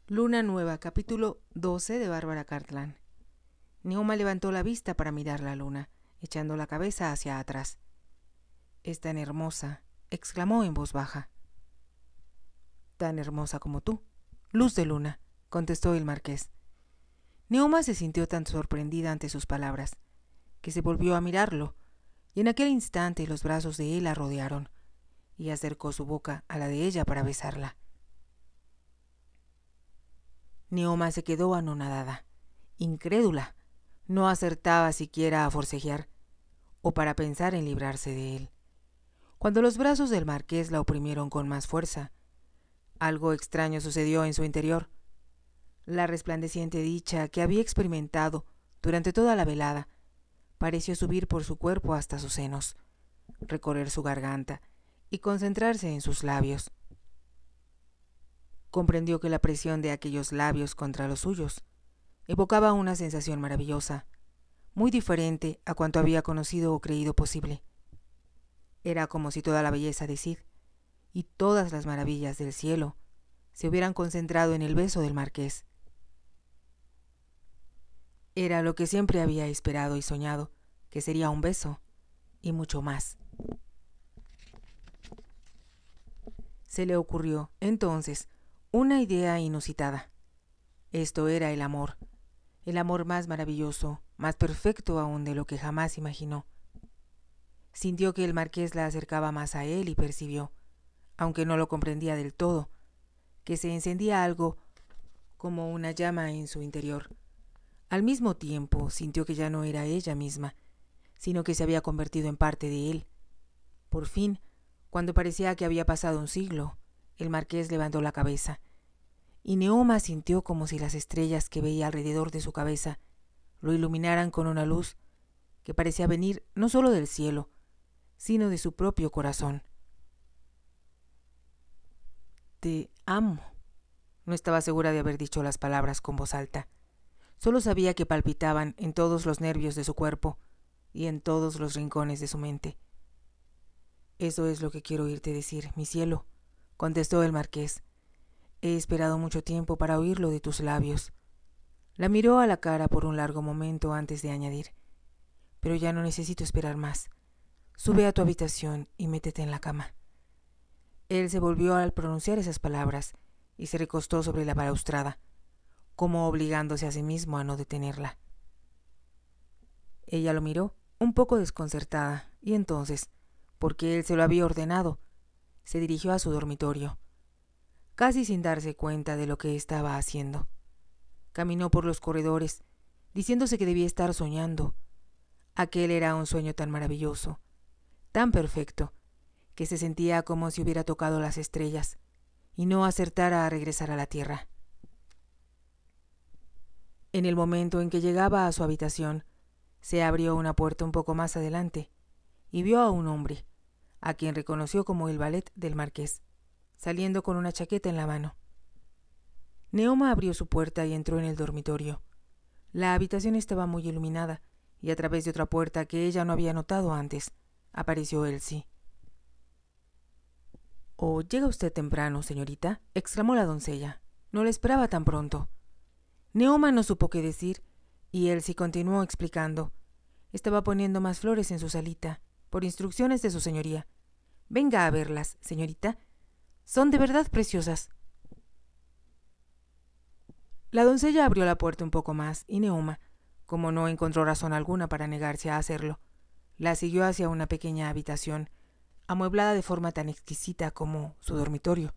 Luna Nueva, capítulo 12 de Bárbara Cartland. Neoma levantó la vista para mirar la luna, echando la cabeza hacia atrás. «Es tan hermosa», exclamó en voz baja. «Tan hermosa como tú, luz de luna», contestó el marqués. Neoma se sintió tan sorprendida ante sus palabras, que se volvió a mirarlo, y en aquel instante los brazos de él la rodearon, y acercó su boca a la de ella para besarla. Neoma se quedó anonadada, incrédula. No acertaba siquiera a forcejear, o para pensar en librarse de él. Cuando los brazos del marqués la oprimieron con más fuerza, algo extraño sucedió en su interior. La resplandeciente dicha que había experimentado durante toda la velada pareció subir por su cuerpo hasta sus senos, recorrer su garganta y concentrarse en sus labios. Comprendió que la presión de aquellos labios contra los suyos evocaba una sensación maravillosa, muy diferente a cuanto había conocido o creído posible. Era como si toda la belleza de Cid y todas las maravillas del cielo se hubieran concentrado en el beso del marqués. Era lo que siempre había esperado y soñado, que sería un beso, y mucho más. Se le ocurrió, entonces, una idea inusitada. Esto era el amor más maravilloso, más perfecto aún de lo que jamás imaginó. Sintió que el marqués la acercaba más a él y percibió, aunque no lo comprendía del todo, que se encendía algo como una llama en su interior. Al mismo tiempo sintió que ya no era ella misma, sino que se había convertido en parte de él. Por fin, cuando parecía que había pasado un siglo, el marqués levantó la cabeza, y Neoma sintió como si las estrellas que veía alrededor de su cabeza lo iluminaran con una luz que parecía venir no solo del cielo, sino de su propio corazón. «Te amo». No estaba segura de haber dicho las palabras con voz alta. Solo sabía que palpitaban en todos los nervios de su cuerpo y en todos los rincones de su mente. «Eso es lo que quiero oírte decir, mi cielo», contestó el marqués. «He esperado mucho tiempo para oírlo de tus labios». La miró a la cara por un largo momento antes de añadir: «Pero ya no necesito esperar más. Sube a tu habitación y métete en la cama». Él se volvió al pronunciar esas palabras y se recostó sobre la balaustrada, como obligándose a sí mismo a no detenerla. Ella lo miró, un poco desconcertada, y entonces, porque él se lo había ordenado, se dirigió a su dormitorio, casi sin darse cuenta de lo que estaba haciendo. Caminó por los corredores, diciéndose que debía estar soñando. Aquel era un sueño tan maravilloso, tan perfecto, que se sentía como si hubiera tocado las estrellas y no acertara a regresar a la tierra. En el momento en que llegaba a su habitación, se abrió una puerta un poco más adelante y vio a un hombre, a quien reconoció como el valet del marqués, saliendo con una chaqueta en la mano. Neoma abrió su puerta y entró en el dormitorio. La habitación estaba muy iluminada, y a través de otra puerta que ella no había notado antes, apareció Elsie. «¿Oh, llega usted temprano, señorita?», exclamó la doncella. «No la esperaba tan pronto». Neoma no supo qué decir, y Elsie continuó explicando. Estaba poniendo más flores en su salita, por instrucciones de su señoría. «Venga a verlas, señorita. Son de verdad preciosas». La doncella abrió la puerta un poco más, y Neoma, como no encontró razón alguna para negarse a hacerlo, la siguió hacia una pequeña habitación, amueblada de forma tan exquisita como su dormitorio.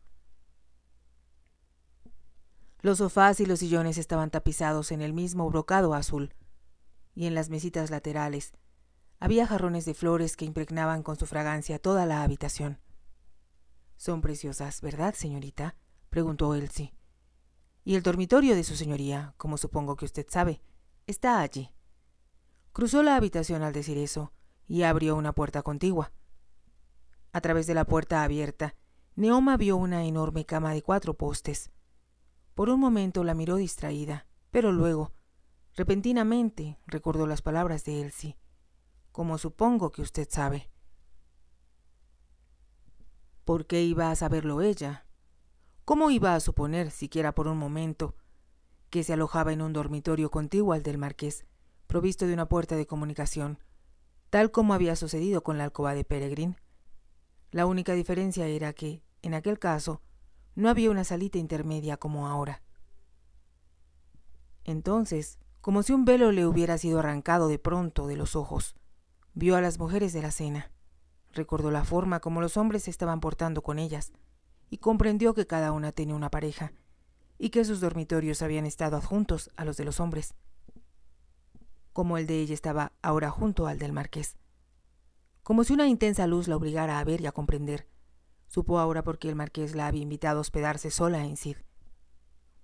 Los sofás y los sillones estaban tapizados en el mismo brocado azul, y en las mesitas laterales había jarrones de flores que impregnaban con su fragancia toda la habitación. «Son preciosas, ¿verdad, señorita?», preguntó Elsie. «Y el dormitorio de su señoría, como supongo que usted sabe, está allí». Cruzó la habitación al decir eso y abrió una puerta contigua. A través de la puerta abierta, Neoma vio una enorme cama de 4 postes. Por un momento la miró distraída, pero luego, repentinamente, recordó las palabras de Elsie. «Como supongo que usted sabe». ¿Por qué iba a saberlo ella? ¿Cómo iba a suponer, siquiera por un momento, que se alojaba en un dormitorio contiguo al del marqués, provisto de una puerta de comunicación, tal como había sucedido con la alcoba de Peregrine? La única diferencia era que, en aquel caso, no había una salita intermedia como ahora. Entonces, como si un velo le hubiera sido arrancado de pronto de los ojos, vio a las mujeres de la cena, recordó la forma como los hombres se estaban portando con ellas, y comprendió que cada una tenía una pareja, y que sus dormitorios habían estado adjuntos a los de los hombres, como el de ella estaba ahora junto al del marqués. Como si una intensa luz la obligara a ver y a comprender, supo ahora por qué el marqués la había invitado a hospedarse sola en Sid.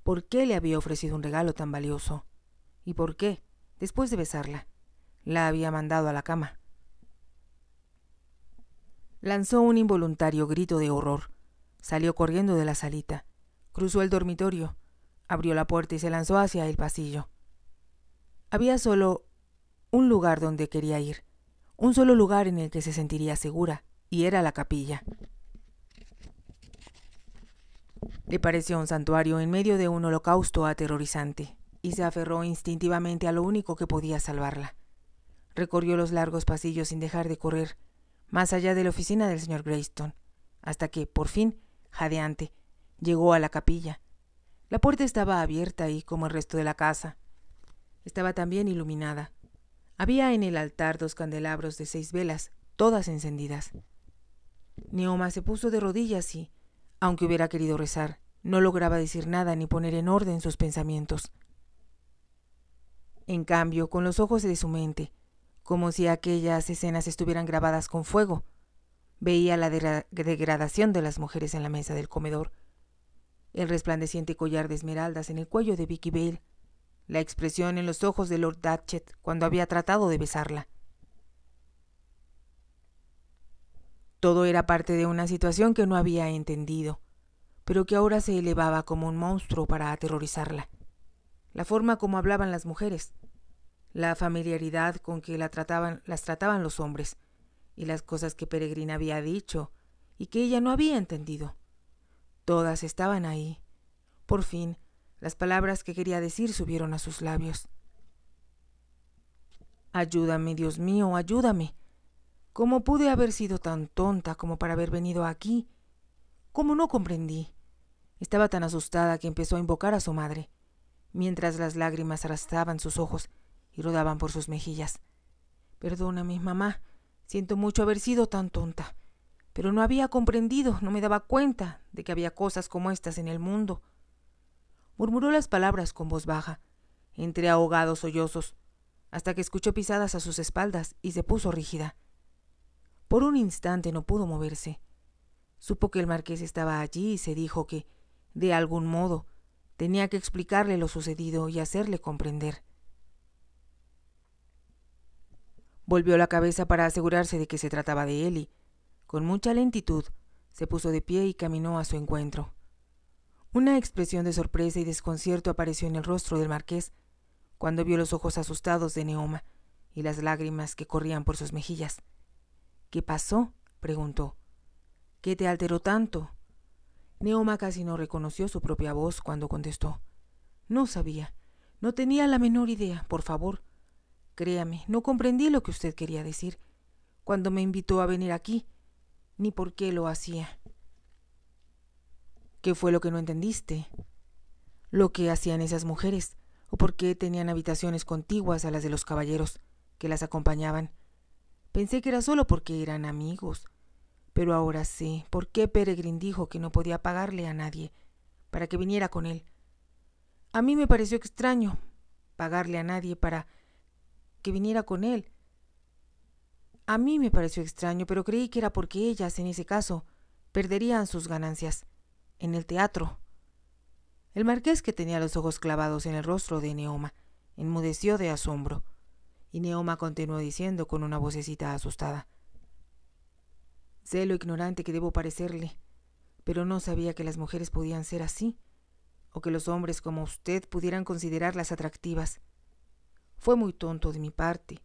¿Por qué le había ofrecido un regalo tan valioso? ¿Y por qué, después de besarla, la había mandado a la cama? Lanzó un involuntario grito de horror. Salió corriendo de la salita, cruzó el dormitorio, abrió la puerta y se lanzó hacia el pasillo. Había solo un lugar donde quería ir, un solo lugar en el que se sentiría segura, y era la capilla. Le pareció un santuario en medio de un holocausto aterrorizante, y se aferró instintivamente a lo único que podía salvarla. Recorrió los largos pasillos sin dejar de correr, más allá de la oficina del señor Greyston, hasta que, por fin, jadeante, llegó a la capilla. La puerta estaba abierta y, como el resto de la casa, estaba también iluminada. Había en el altar 2 candelabros de 6 velas, todas encendidas. Neoma se puso de rodillas y, aunque hubiera querido rezar, no lograba decir nada ni poner en orden sus pensamientos. En cambio, con los ojos de su mente, como si aquellas escenas estuvieran grabadas con fuego, veía la degradación de las mujeres en la mesa del comedor, el resplandeciente collar de esmeraldas en el cuello de Vicky Vale, la expresión en los ojos de Lord Datchet cuando había tratado de besarla. Todo era parte de una situación que no había entendido, pero que ahora se elevaba como un monstruo para aterrorizarla. La forma como hablaban las mujeres, la familiaridad con que las trataban los hombres, y las cosas que Peregrine había dicho y que ella no había entendido. Todas estaban ahí. Por fin, las palabras que quería decir subieron a sus labios. «Ayúdame, Dios mío, ayúdame. ¿Cómo pude haber sido tan tonta como para haber venido aquí? ¿Cómo no comprendí?» Estaba tan asustada que empezó a invocar a su madre, mientras las lágrimas arrastraban sus ojos y rodaban por sus mejillas. «Perdóname, mamá. Siento mucho haber sido tan tonta. Pero no había comprendido, no me daba cuenta de que había cosas como estas en el mundo». Murmuró las palabras con voz baja, entre ahogados sollozos, hasta que escuchó pisadas a sus espaldas y se puso rígida. Por un instante no pudo moverse. Supo que el marqués estaba allí y se dijo que, de algún modo, tenía que explicarle lo sucedido y hacerle comprender. Volvió la cabeza para asegurarse de que se trataba de él y, con mucha lentitud, se puso de pie y caminó a su encuentro. Una expresión de sorpresa y desconcierto apareció en el rostro del marqués cuando vio los ojos asustados de Neoma y las lágrimas que corrían por sus mejillas. «¿Qué pasó?», preguntó. «¿Qué te alteró tanto?». Neoma casi no reconoció su propia voz cuando contestó. «No sabía, no tenía la menor idea, por favor. Créame, no comprendí lo que usted quería decir cuando me invitó a venir aquí, ni por qué lo hacía». «¿Qué fue lo que no entendiste?». «Lo que hacían esas mujeres, o por qué tenían habitaciones contiguas a las de los caballeros que las acompañaban. Pensé que era solo porque eran amigos, pero ahora sé por qué Peregrine dijo que no podía pagarle a nadie para que viniera con él. A mí me pareció extraño pagarle a nadie para que viniera con él. A mí me pareció extraño, pero creí que era porque ellas, en ese caso, perderían sus ganancias en el teatro». El marqués, que tenía los ojos clavados en el rostro de Neoma, enmudeció de asombro, y Neoma continuó diciendo con una vocecita asustada: «Sé lo ignorante que debo parecerle, pero no sabía que las mujeres podían ser así, o que los hombres como usted pudieran considerarlas atractivas. Fue muy tonto de mi parte.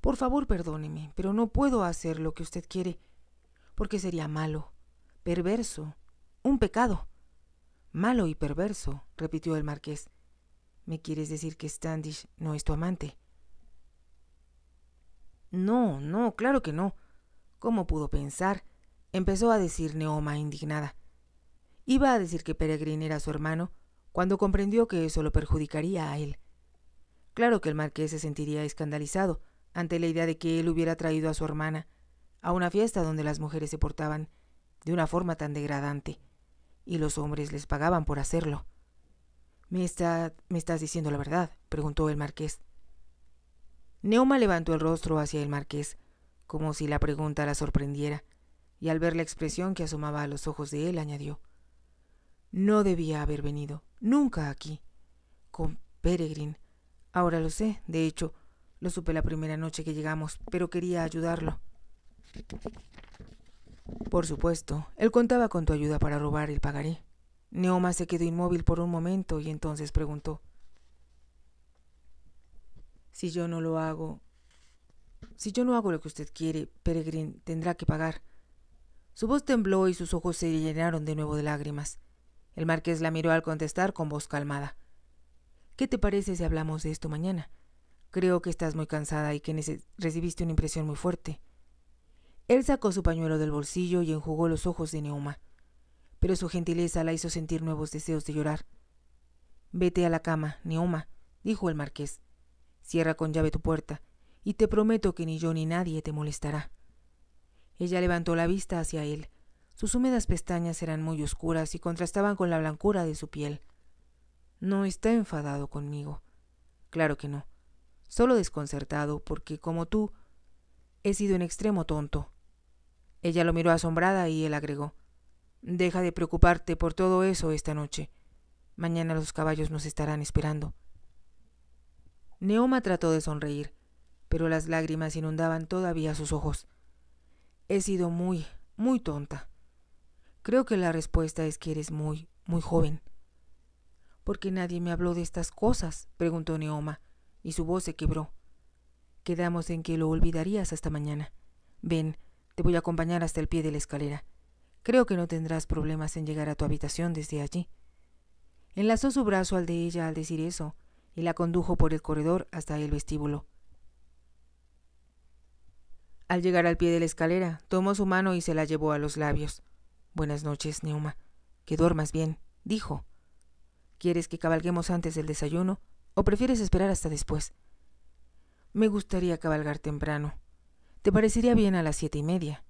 Por favor, perdóneme, pero no puedo hacer lo que usted quiere, porque sería malo, perverso, un pecado. Malo y perverso, repitió el marqués. ¿Me quieres decir que Standish no es tu amante? No, claro que no. ¿Cómo pudo pensar? Empezó a decir Neoma indignada. Iba a decir que Peregrine era su hermano, cuando comprendió que eso lo perjudicaría a él. Claro que el marqués se sentiría escandalizado ante la idea de que él hubiera traído a su hermana a una fiesta donde las mujeres se portaban de una forma tan degradante, y los hombres les pagaban por hacerlo. ¿Me estás diciendo la verdad?, preguntó el marqués. Neoma levantó el rostro hacia el marqués, como si la pregunta la sorprendiera, y al ver la expresión que asomaba a los ojos de él, añadió: no debía haber venido, nunca aquí, con Peregrine. Ahora lo sé, de hecho, lo supe la primera noche que llegamos, pero quería ayudarlo. Por supuesto, él contaba con tu ayuda para robar el pagaré. Neoma se quedó inmóvil por un momento y entonces preguntó: Si yo no hago lo que usted quiere, Peregrine tendrá que pagar. Su voz tembló y sus ojos se llenaron de nuevo de lágrimas. El marqués la miró al contestar con voz calmada: ¿Qué te parece si hablamos de esto mañana? Creo que estás muy cansada y que recibiste una impresión muy fuerte. Él sacó su pañuelo del bolsillo y enjugó los ojos de Neoma, pero su gentileza la hizo sentir nuevos deseos de llorar. Vete a la cama, Neoma, dijo el marqués. Cierra con llave tu puerta, y te prometo que ni yo ni nadie te molestará. Ella levantó la vista hacia él. Sus húmedas pestañas eran muy oscuras y contrastaban con la blancura de su piel. No está enfadado conmigo. Claro que no. Solo desconcertado porque, como tú, he sido en extremo tonto. Ella lo miró asombrada y él agregó: Deja de preocuparte por todo eso esta noche. Mañana los caballos nos estarán esperando. Neoma trató de sonreír, pero las lágrimas inundaban todavía sus ojos. He sido muy tonta. Creo que la respuesta es que eres muy joven. ¿Por qué nadie me habló de estas cosas?, preguntó Neoma, y su voz se quebró. Quedamos en que lo olvidarías hasta mañana. Ven, te voy a acompañar hasta el pie de la escalera. Creo que no tendrás problemas en llegar a tu habitación desde allí. Enlazó su brazo al de ella al decir eso, y la condujo por el corredor hasta el vestíbulo. Al llegar al pie de la escalera, tomó su mano y se la llevó a los labios. Buenas noches, Neoma. Que duermas bien, dijo. ¿Quieres que cabalguemos antes del desayuno o prefieres esperar hasta después? Me gustaría cabalgar temprano. ¿Te parecería bien a las 7:30?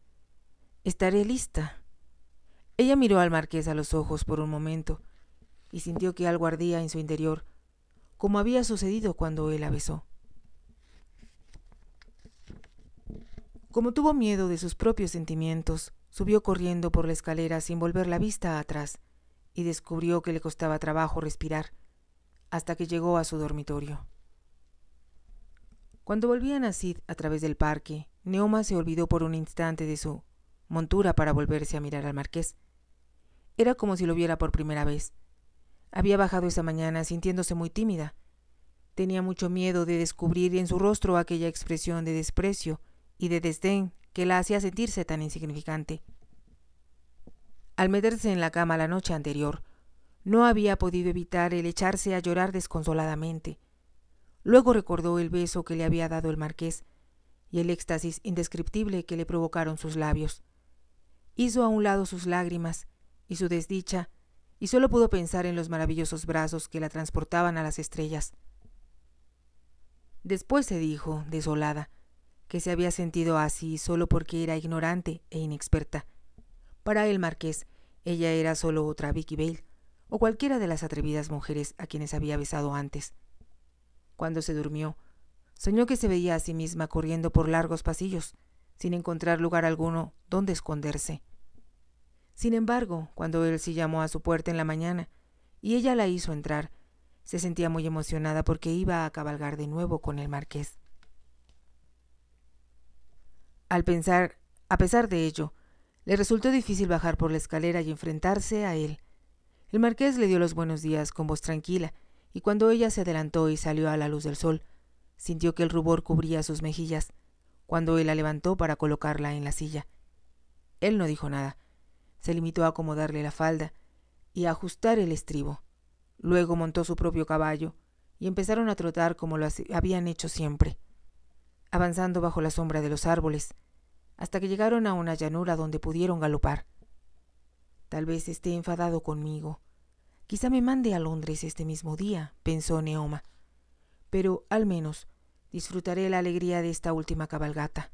Estaré lista. Ella miró al marqués a los ojos por un momento y sintió que algo ardía en su interior, como había sucedido cuando él la besó. Como tuvo miedo de sus propios sentimientos, subió corriendo por la escalera sin volver la vista atrás y descubrió que le costaba trabajo respirar hasta que llegó a su dormitorio. Cuando volvían a Sid a través del parque, Neoma se olvidó por un instante de su montura para volverse a mirar al marqués. Era como si lo viera por primera vez. Había bajado esa mañana sintiéndose muy tímida. Tenía mucho miedo de descubrir en su rostro aquella expresión de desprecio y de desdén que la hacía sentirse tan insignificante. Al meterse en la cama la noche anterior, no había podido evitar el echarse a llorar desconsoladamente. Luego recordó el beso que le había dado el marqués y el éxtasis indescriptible que le provocaron sus labios. Hizo a un lado sus lágrimas y su desdicha y solo pudo pensar en los maravillosos brazos que la transportaban a las estrellas. Después se dijo, desolada, que se había sentido así solo porque era ignorante e inexperta. Para el marqués, ella era solo otra Vicky Vale, o cualquiera de las atrevidas mujeres a quienes había besado antes. Cuando se durmió, soñó que se veía a sí misma corriendo por largos pasillos, sin encontrar lugar alguno donde esconderse. Sin embargo, cuando él sí llamó a su puerta en la mañana y ella la hizo entrar, se sentía muy emocionada porque iba a cabalgar de nuevo con el marqués. A pesar de ello, le resultó difícil bajar por la escalera y enfrentarse a él. El marqués le dio los buenos días con voz tranquila, y cuando ella se adelantó y salió a la luz del sol, sintió que el rubor cubría sus mejillas, cuando él la levantó para colocarla en la silla. Él no dijo nada, se limitó a acomodarle la falda, y a ajustar el estribo. Luego montó su propio caballo y empezaron a trotar como lo habían hecho siempre, avanzando bajo la sombra de los árboles, hasta que llegaron a una llanura donde pudieron galopar. Tal vez esté enfadado conmigo. Quizá me mande a Londres este mismo día, pensó Neoma, pero al menos disfrutaré la alegría de esta última cabalgata.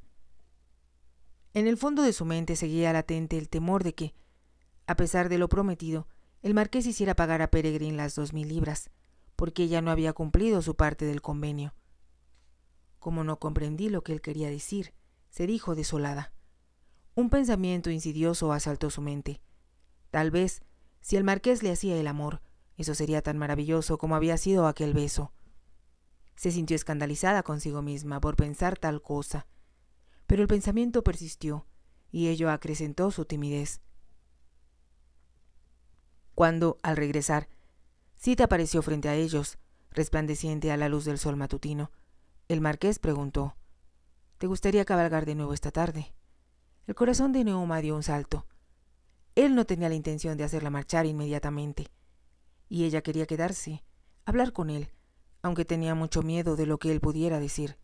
En el fondo de su mente seguía latente el temor de que, a pesar de lo prometido, el marqués hiciera pagar a Peregrine las 2000 libras, porque ella no había cumplido su parte del convenio. Como no comprendí lo que él quería decir, se dijo desolada. Un pensamiento insidioso asaltó su mente. Tal vez, si el marqués le hacía el amor, eso sería tan maravilloso como había sido aquel beso. Se sintió escandalizada consigo misma por pensar tal cosa, pero el pensamiento persistió, y ello acrecentó su timidez. Cuando, al regresar, Sid apareció frente a ellos, resplandeciente a la luz del sol matutino, el marqués preguntó: «¿Te gustaría cabalgar de nuevo esta tarde?». El corazón de Neoma dio un salto. Él no tenía la intención de hacerla marchar inmediatamente, y ella quería quedarse, hablar con él, aunque tenía mucho miedo de lo que él pudiera decir.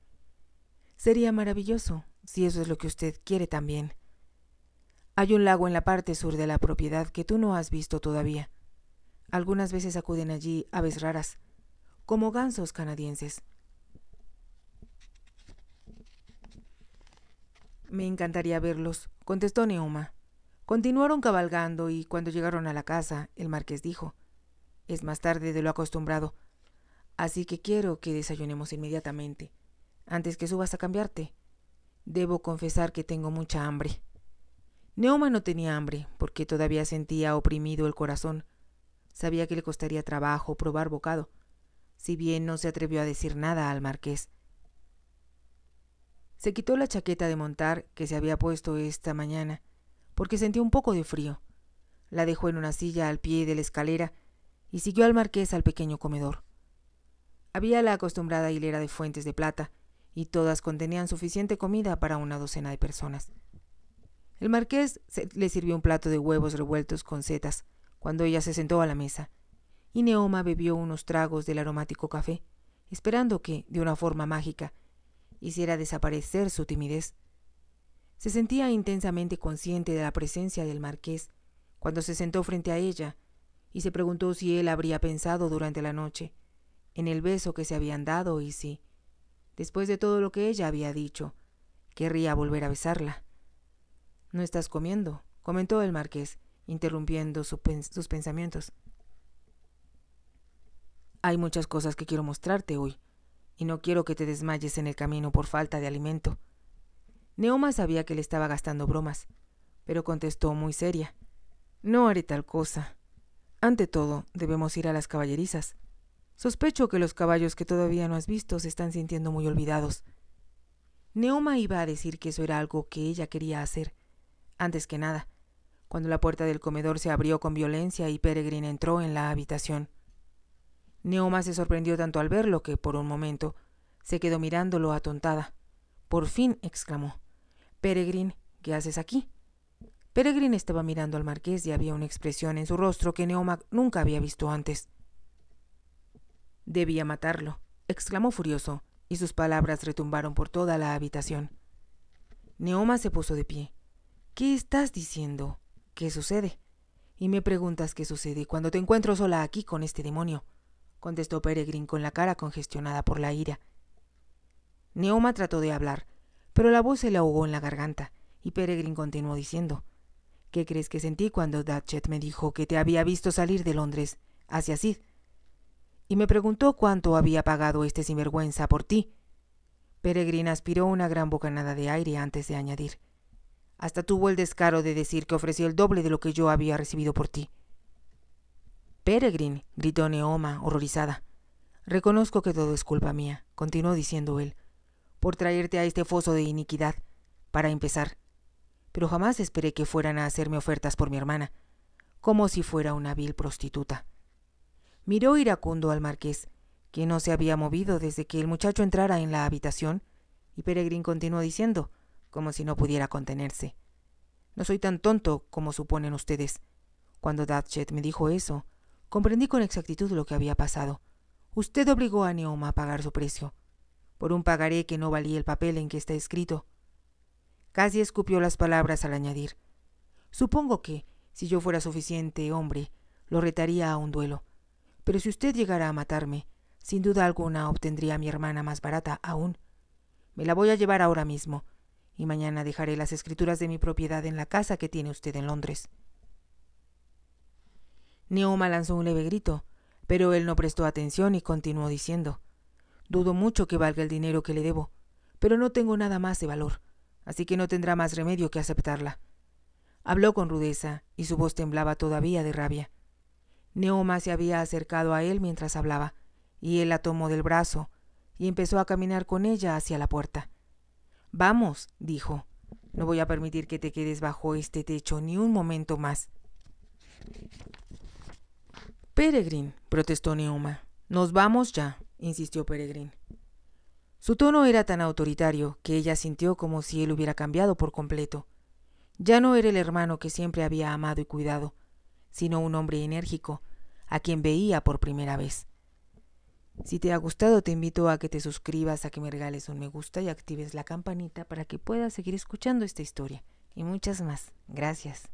«Sería maravilloso, si eso es lo que usted quiere también. Hay un lago en la parte sur de la propiedad que tú no has visto todavía. Algunas veces acuden allí aves raras, como gansos canadienses». «Me encantaría verlos», contestó Neoma. Continuaron cabalgando y cuando llegaron a la casa, el marqués dijo: «Es más tarde de lo acostumbrado, así que quiero que desayunemos inmediatamente, antes que subas a cambiarte. Debo confesar que tengo mucha hambre». Neoma no tenía hambre, porque todavía sentía oprimido el corazón. Sabía que le costaría trabajo probar bocado, si bien no se atrevió a decir nada al marqués. Se quitó la chaqueta de montar que se había puesto esta mañana, porque sentía un poco de frío. La dejó en una silla al pie de la escalera y siguió al marqués al pequeño comedor. Había la acostumbrada hilera de fuentes de plata, y todas contenían suficiente comida para una docena de personas. El marqués le sirvió un plato de huevos revueltos con setas cuando ella se sentó a la mesa, y Neoma bebió unos tragos del aromático café, esperando que, de una forma mágica, hiciera desaparecer su timidez. Se sentía intensamente consciente de la presencia del marqués cuando se sentó frente a ella, y se preguntó si él habría pensado durante la noche en el beso que se habían dado y si, después de todo lo que ella había dicho, querría volver a besarla. «¿No estás comiendo?», comentó el marqués, interrumpiendo sus pensamientos. «Hay muchas cosas que quiero mostrarte hoy, y no quiero que te desmayes en el camino por falta de alimento». Neoma sabía que le estaba gastando bromas, pero contestó muy seria: «No haré tal cosa. Ante todo, debemos ir a las caballerizas. Sospecho que los caballos que todavía no has visto se están sintiendo muy olvidados». Neoma iba a decir que eso era algo que ella quería hacer, antes que nada, cuando la puerta del comedor se abrió con violencia y Peregrine entró en la habitación. Neoma se sorprendió tanto al verlo que, por un momento, se quedó mirándolo atontada. Por fin exclamó: «Peregrine, ¿qué haces aquí?». Peregrine estaba mirando al marqués y había una expresión en su rostro que Neoma nunca había visto antes. «Debía matarlo», exclamó furioso, y sus palabras retumbaron por toda la habitación. Neoma se puso de pie. «¿Qué estás diciendo? ¿Qué sucede? Y me preguntas qué sucede cuando te encuentro sola aquí con este demonio», contestó Peregrine con la cara congestionada por la ira. Neoma trató de hablar, pero la voz se le ahogó en la garganta, y Peregrine continuó diciendo: «¿Qué crees que sentí cuando Datchet me dijo que te había visto salir de Londres hacia Sid? Y me preguntó cuánto había pagado este sinvergüenza por ti». Peregrine aspiró una gran bocanada de aire antes de añadir: «Hasta tuvo el descaro de decir que ofreció el doble de lo que yo había recibido por ti». «Peregrine», gritó Neoma, horrorizada. «Reconozco que todo es culpa mía», continuó diciendo él, «por traerte a este foso de iniquidad, para empezar. Pero jamás esperé que fueran a hacerme ofertas por mi hermana, como si fuera una vil prostituta». Miró iracundo al marqués, que no se había movido desde que el muchacho entrara en la habitación, y Peregrine continuó diciendo, como si no pudiera contenerse: «No soy tan tonto como suponen ustedes. Cuando Datchet me dijo eso, comprendí con exactitud lo que había pasado. Usted obligó a Neoma a pagar su precio, por un pagaré que no valía el papel en que está escrito. Casi escupió las palabras al añadir: supongo que, si yo fuera suficiente hombre, lo retaría a un duelo. Pero si usted llegara a matarme, sin duda alguna obtendría a mi hermana más barata aún. Me la voy a llevar ahora mismo, y mañana dejaré las escrituras de mi propiedad en la casa que tiene usted en Londres. Neoma lanzó un leve grito, pero él no prestó atención y continuó diciendo: dudo mucho que valga el dinero que le debo, pero no tengo nada más de valor, así que no tendrá más remedio que aceptarla. Habló con rudeza y su voz temblaba todavía de rabia. Neoma se había acercado a él mientras hablaba, y él la tomó del brazo y empezó a caminar con ella hacia la puerta. Vamos, dijo, no voy a permitir que te quedes bajo este techo ni un momento más. Peregrine, protestó Neoma. Nos vamos ya, insistió Peregrine. Su tono era tan autoritario que ella sintió como si él hubiera cambiado por completo. Ya no era el hermano que siempre había amado y cuidado, sino un hombre enérgico, a quien veía por primera vez. Si te ha gustado, te invito a que te suscribas, a que me regales un me gusta y actives la campanita para que puedas seguir escuchando esta historia y muchas más. Gracias.